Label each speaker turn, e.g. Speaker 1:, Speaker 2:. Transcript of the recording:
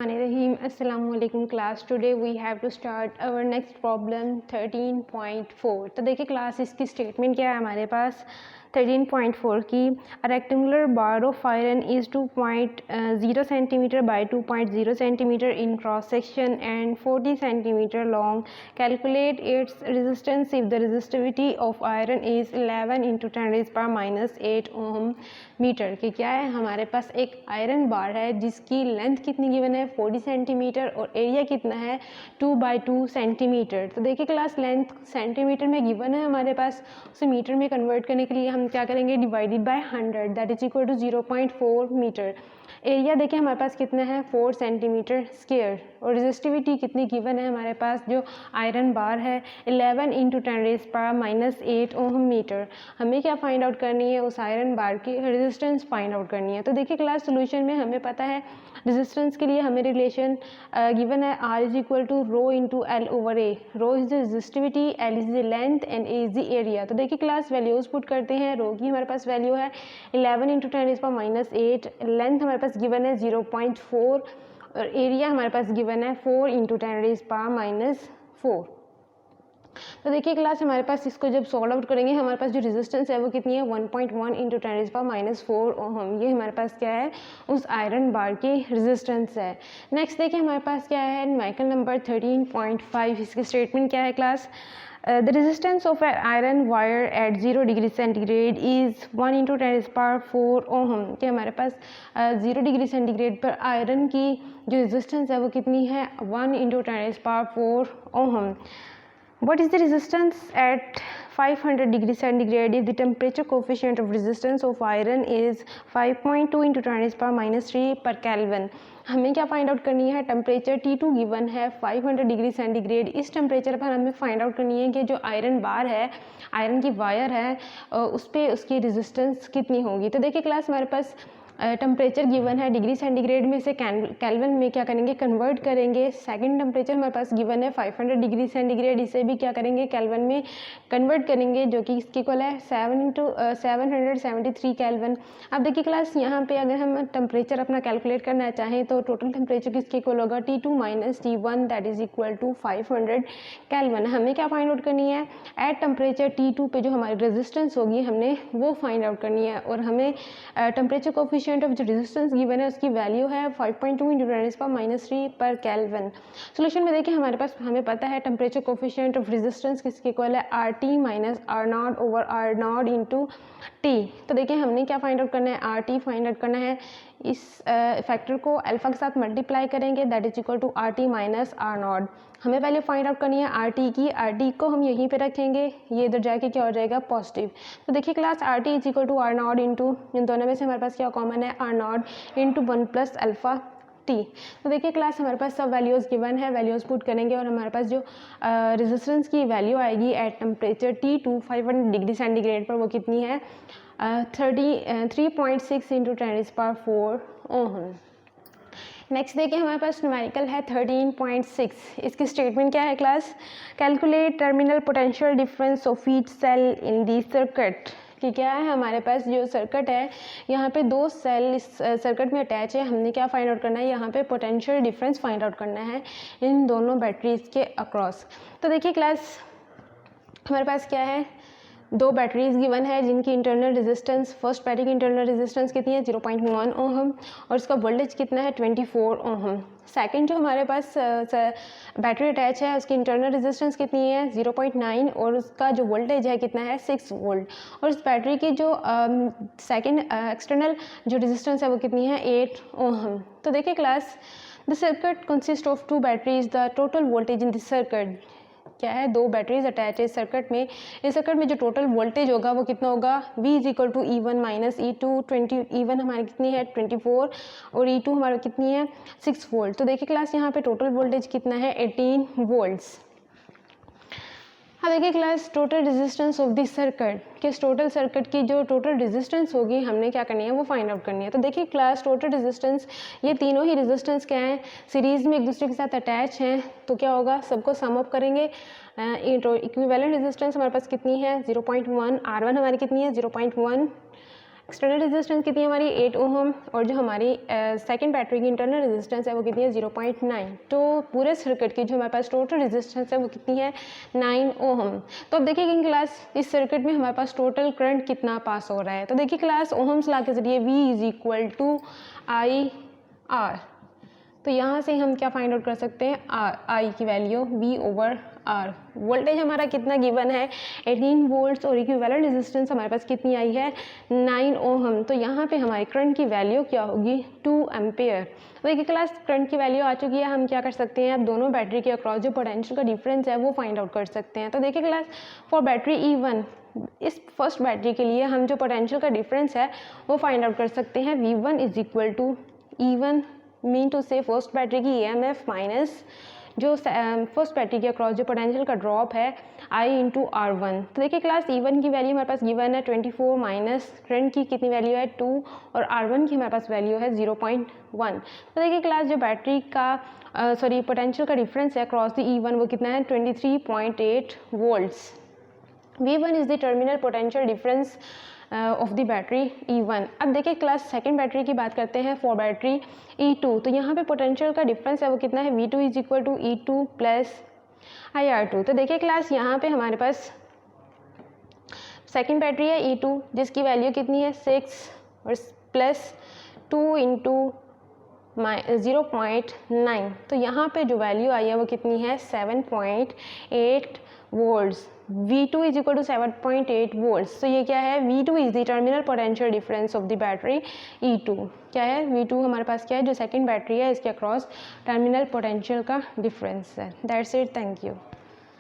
Speaker 1: Rahim. Assalamu alaikum class. Today we have to start our next problem 13.4. तो देखिए class इसकी statement क्या है हमारे पास 13.4 की rectangular bar of iron is 2.0 centimetre by 2.0 centimetre in cross section and 40 centimetre long. Calculate its resistance if the resistivity of iron is 11 into 10⁻⁸ ohm metre. कि क्या है हमारे पास एक आयरन बार है जिसकी लेंथ कितनी गिवन है 40 सेंटीमीटर और एरिया कितना है 2/2 सेंटीमीटर. तो देखिए क्लास लेंथ सेंटीमीटर में गिवन है हमारे पास, उसे मीटर में कन्वर्ट करने के लिए हम क्या करेंगे divided by 100 that is equal to 0.4 metre. Area देखिए हमारे पास कितना है 4 सेंटीमीटर स्क्वायर और रेजिस्टिविटी कितनी गिवन है हमारे पास जो आयरन बार है 11 इंटू 10⁻⁸ ओम मीटर. हमें क्या फाइंड आउट करनी है उस आयरन बार की रेजिस्टेंस फाइंड आउट करनी है. तो देखिए क्लास सोल्यूशन में हमें पता है रेजिस्टेंस के लिए हमें रिलेशन गिवन है R is equal to rho into L over A. Rho is the resistivity, L is the length and A is the area. तो देखिए क्लास वैल्यूज पुट करते हैं. रो की हमारे पास वैल्यू है 11 इंटू 10⁻⁸, लेंथ हमारे पास गिवन है 0.4 और एरिया हमारे पास गिवन है 4 इंटू 10⁻⁴. तो देखिए क्लास हमारे पास इसको जब सॉल्व आउट करेंगे हमारे पास जो रेजिस्टेंस है वो कितनी है 1.1 इंटू 10⁻⁴ ओम. ये हमारे पास क्या है उस आयरन बार की रेजिस्टेंस है. नेक्स्ट देखिए हमारे पास क्या है न्यूमेरिकल नंबर 13.5. इसकी स्टेटमेंट क्या है class the resistance of an iron wire at 0 degree centigrade is 1 into 10⁻⁴ ohm. कि हमारे पास 0 डिग्री सेंटीग्रेड पर आयरन की जो रेजिस्टेंस है वो कितनी है 1 into 10⁻⁴ ohm. What is the resistance at 500 degree centigrade if the temperature coefficient of resistance of iron is 5.2 into 10⁻³ per Kelvin. हमें क्या फाइंड आउट करनी है टेम्परेचर T2 गिवन है 500 डिग्री सेंटीग्रेड. इस टेम्परेचर पर हमें फाइंड आउट करनी है कि जो आयरन बार है आयरन की वायर है उस पर उसकी रेजिस्टेंस कितनी होगी. तो देखिए क्लास हमारे पास टेम्परेचर गिवन है डिग्री सेंटीग्रेड में से केल्विन में क्या करेंगे कन्वर्ट करेंगे. सेकंड टेम्परेचर हमारे पास गिवन है 500 डिग्री सेंटीग्रेड, इसे भी क्या करेंगे केल्विन में कन्वर्ट करेंगे जो कि इसकी इक्वल है 7 इंटू 773 केल्विन. अब देखिए क्लास यहाँ पे अगर हम टेम्परेचर अपना कैलकुलेट करना चाहें तो टोटल टेम्परेचर किसके इक्वल होगा T2 minus T1 that is equal to 500 kelvin. हमें क्या फाइंड आउट करनी है एट टेम्परेचर T2 पे जो हमारी रेजिस्टेंस होगी हमने वो फाइंड आउट करनी है. और हमें टेम्परेचर कोफिशिएंट ऑफ जो रेजिस्टेंस गिवन है उसकी वैल्यू है 5.2 इंटू 10⁻³ पर केल्विन. सोल्यूशन में देखिए हमारे पास हमें पता है टेम्परेचर कोफिशिएंट ऑफ रेजिस्टेंस किसके इक्वल है RT minus R0 over R0 into T. तो देखिए हमने क्या फाइंड आउट करना है RT फाइंड आउट करना है. इस फैक्टर को अल्फा के साथ मल्टीप्लाई करेंगे that is equal to RT minus R0. हमें पहले फाइंड आउट करनी है RT की. RT को हम यहीं पे रखेंगे, ये इधर जाके क्या हो जाएगा पॉजिटिव. तो देखिए class RT is equal to R0 into इन दोनों में से हमारे पास क्या कॉमन है R0 into 1 plus alpha T. तो देखिए क्लास हमारे पास सब वैल्यूज़ गिवन है, वैल्यूज़ पुट करेंगे और हमारे पास जो रेजिस्टेंस की वैल्यू आएगी at temperature T2 500 degree centigrade पर वो कितनी है 3.6 इंटू 10⁻⁴ ओम. नेक्स्ट देखिए हमारे पास न्यूमेरिकल है 13.6. इसकी स्टेटमेंट क्या है class calculate terminal potential difference of each cell in the circuit. कि क्या है हमारे पास जो सर्किट है यहाँ पे दो सेल इस सर्किट में अटैच है. हमने क्या फाइंड आउट करना है यहाँ पे पोटेंशियल डिफरेंस फाइंड आउट करना है इन दोनों बैटरीज के अक्रॉस. तो देखिए क्लास हमारे पास क्या है दो बैटरीज गिवन है जिनकी इंटरनल रेजिस्टेंस फर्स्ट बैटरी की इंटरनल रेजिस्टेंस कितनी है 0.1 ओम और इसका वोल्टेज कितना है 24 ओम. सेकंड जो हमारे पास बैटरी अटैच है उसकी इंटरनल रेजिस्टेंस कितनी है 0.9 और उसका जो वोल्टेज है कितना है 6 वोल्ट. और इस बैटरी की जो सेकंड एक्सटर्नल जो रेजिस्टेंस है वो कितनी है 8 ओम. तो देखिए class the circuit consist of 2 batteries the total voltage in this circuit. क्या है दो बैटरीज अटैच है इस सर्किट में. इस सर्किट में जो टोटल वोल्टेज होगा वो कितना होगा V is equal to E1 minus E2. E1 हमारी कितनी है 24 और E2 हमारा कितनी है 6 वोल्ट. तो देखिए क्लास यहाँ पे टोटल वोल्टेज कितना है 18 वोल्ट्स. हाँ देखिए class total resistance of this circuit किस टोटल सर्किट की जो टोटल रेजिस्टेंस होगी हमने क्या करनी है वो फाइंड आउट करनी है. तो देखिए क्लास टोटल रेजिस्टेंस ये तीनों ही रेजिस्टेंस क्या हैं सीरीज में एक दूसरे के साथ अटैच हैं. तो क्या होगा सबको सम अप करेंगे. इक्विवेलेंट रेजिस्टेंस हमारे पास कितनी है 0.1. R1 हमारी कितनी है 0.1 एक्सटर्नल रेजिस्टेंस कितनी है हमारी 8 ओहम और जो हमारी सेकंड बैटरी की इंटरनल रेजिस्टेंस है वो कितनी है 0.9। तो पूरे सर्किट की जो हमारे पास टोटल रेजिस्टेंस है वो कितनी है 9 ओहम। तो अब देखिए कि क्लास इस सर्किट में हमारे पास टोटल करंट कितना पास हो रहा है। तो देखिए क्लास ओहम्स लॉ के जरिए V is equal to I R. तो यहाँ से हम क्या फाइंड आउट कर सकते हैं आई की value V over R. Voltage हमारा कितना गिवन है 18 वोल्ट्स और इक्विवेलेंट रेजिस्टेंस हमारे पास कितनी आई है 9 ओहम। तो यहाँ पे हमारे करंट की वैल्यू क्या होगी 2 एम्पेयर। तो देखिए क्लास करंट की वैल्यू आ चुकी है, हम क्या कर सकते हैं अब दोनों बैटरी के अक्रॉस जो पोटेंशियल का डिफरेंस है वो फाइंड आउट कर सकते हैं। तो देखिए क्लास फॉर बैटरी E1 इस फर्स्ट बैटरी के लिए हम जो पोटेंशियल का डिफरेंस है वो फाइंड आउट कर सकते हैं V1 is equal to E1 mean to say first battery की EMF माइनस जो फर्स्ट बैटरी के अक्रॉस जो पोटेंशियल का ड्रॉप है I इंटू R1। तो देखिए क्लास E1 की वैल्यू हमारे पास गिवन है 24 माइनस करंट की कितनी वैल्यू है 2 और R1 की हमारे पास वैल्यू है 0.1। तो देखिए क्लास जो बैटरी का पोटेंशियल का डिफरेंस है अक्रॉस द E1 वो कितना है 23.8 volts. V1 is the terminal potential difference of the battery E1। अब देखिए क्लास सेकंड बैटरी की बात करते हैं फॉर बैटरी E2। तो यहाँ पे पोटेंशियल का डिफरेंस है वो कितना है V2 is equal to E2 plus IR2। तो देखिए क्लास यहाँ पे हमारे पास सेकंड बैटरी है E2 जिसकी वैल्यू कितनी है 6 और प्लस 2 इंटू 0.9। तो यहाँ पे जो वैल्यू आई है वो कितनी है 7.8 volts. V2 is equal to 7.8 volts. तो ये क्या है V2 is the terminal potential difference of the battery E2। क्या है V2 हमारे पास क्या है जो सेकंड बैटरी है इसके अक्रॉस टर्मिनल पोटेंशियल का डिफरेंस है। That's it, thank you.